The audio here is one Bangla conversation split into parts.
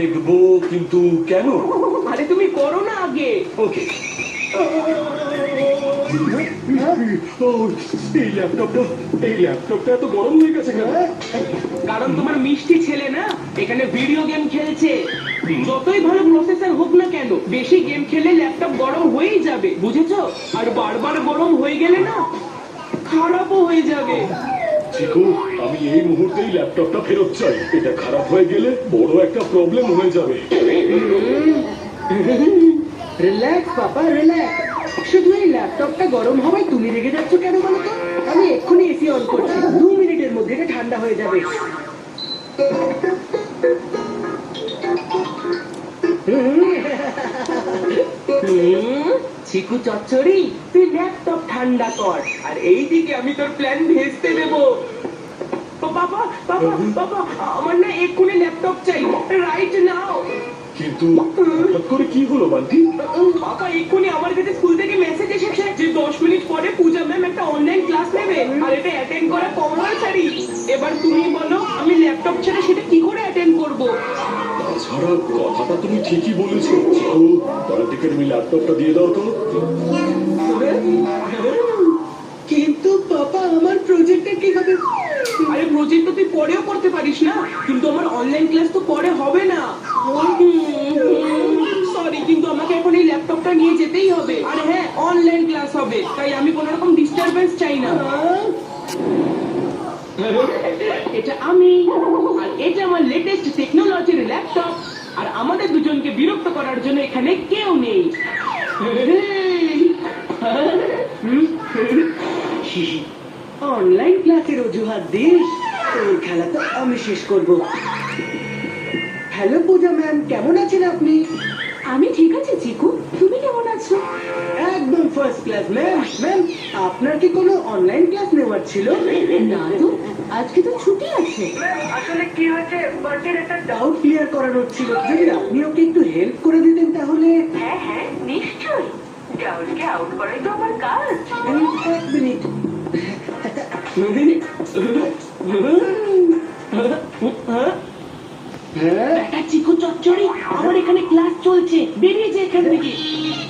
দেখবো, কিন্তু কেন? আরে তুমি করো না আগে। ওকে। এই ল্যাপটপটা এত গরম হয়ে গেছে কেন? কারণ তোমার মিষ্টি ছেলে না এখানে ভিডিও গেম খেলছে। যতই ভালো প্রসেসর হোক না কেন, বেশি গেম খেলে ল্যাপটপ গরম হয়েই যাবে, বুঝেছো? আর বারবার গরম হয়ে গেলে না খারাপও হয়ে যাবে। চিকু, আমি এই মুহূর্তেই ল্যাপটপটা ফেরত চাই। এটা খারাপ হয়ে গেলে বড় একটা প্রবলেম হয়ে যাবে। রিল্যাক্স পাপা, রিল্যাক্স। শুধু এই ল্যাপটপটা গরম হওয়ায় তুমি রেগে যাচ্ছ কেন বলো তো? আমি এক্ষুনি এসি অন করছি, 2 মিনিটের মধ্যে এটা ঠান্ডা হয়ে যাবে। চিকু চচ্চড়ি, তুই ল্যাপটপ ঠান্ডা কর, আর এইদিকে আমি তোর প্ল্যান ভেস্তে দেবো। বাবা বাবা বাবা, আমার না এক্ষুনি ল্যাপটপ চাই, রাইট নাও। কিন্তু হঠাৎ করে কি হলো বান্টি? বাবা, এক্ষুনি আমার কাছে স্কুল থেকে মেসেজ এসেছে যে 10 মিনিট পরে পূজা ম্যাম একটা অনলাইন ক্লাস নেবে, আর এটা অ্যাটেন্ড করা কম্পালসারি। এবার তুমি বলো আমি ল্যাপটপ ছাড়া সেটা কি করে অ্যাটেন্ড করব? তাছাড়া কথাটা তুমি ঠিকই বলেছো। চিকু, বান্টিকে তুমি ল্যাপটপটা দিয়ে দাও তো। কিন্তু পাপা, আমার প্রজেক্টে কি হবে? আরে প্রজেক্ট তো তুই পরেও করতে পারিস না, কিন্তু আমার অনলাইন ক্লাস তো পরে হবে না। সরি, কিন্তু আমাকে এখন এই ল্যাপটপটা নিয়ে যেতেই হবে। আর হ্যাঁ, অনলাইন ক্লাস হবে, তাই আমি কোনো রকম ডিস্টারবেন্স চাই না। এটা আমি, আর এটা আমার লেটেস্ট টেকনোলজির ল্যাপটপ, আর আমাদের দুজনকে বিরক্ত করার জন্য এখানে কেউ নেই। অনলাইন ক্লাসের অজুহাত দিস? তোর খেলা তো আমি শেষ করব। হ্যালো পূজা ম্যাম, কেমন আছেন আপনি? আমি ঠিক আছে চিকু, তুমি কেমন আছো? একদম ফার্স্ট ক্লাস ম্যাম। ম্যাম, আপনার কি কোনো অনলাইন ক্লাস নেওয়ার ছিল? না তো, আজকে তো ছুটি আছে। আসলে কি হয়েছে, বার্থডের একটা ডাউট ক্লিয়ার করানোর ছিল। যদি আপনি ওকে একটু হেল্প করে দিতেন তাহলে। হ্যাঁ হ্যাঁ, নিশ্চয়ই। ডাউটকে আউট করাই তো আমার কাজ। এক মিনিট। ব্যাটা চিকু চচ্চড়ি, আমার এখানে ক্লাস চলছে, বেরিয়ে যা এখান থেকে।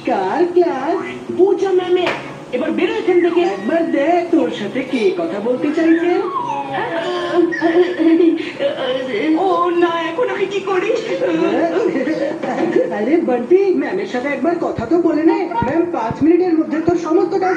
কার ক্লাস? পূজা ম্যামের। এবার বেরো এখান থেকে। একবার দেখ তোর সাথে কে কথা বলতে চাইছে। ও না, এখন আমি কি করি? আরে বান্টি, ম্যামের সাথে একবার কথা তো বলে নে। ম্যাম 5 মিনিটের মধ্যে তোর সমস্ত কাজ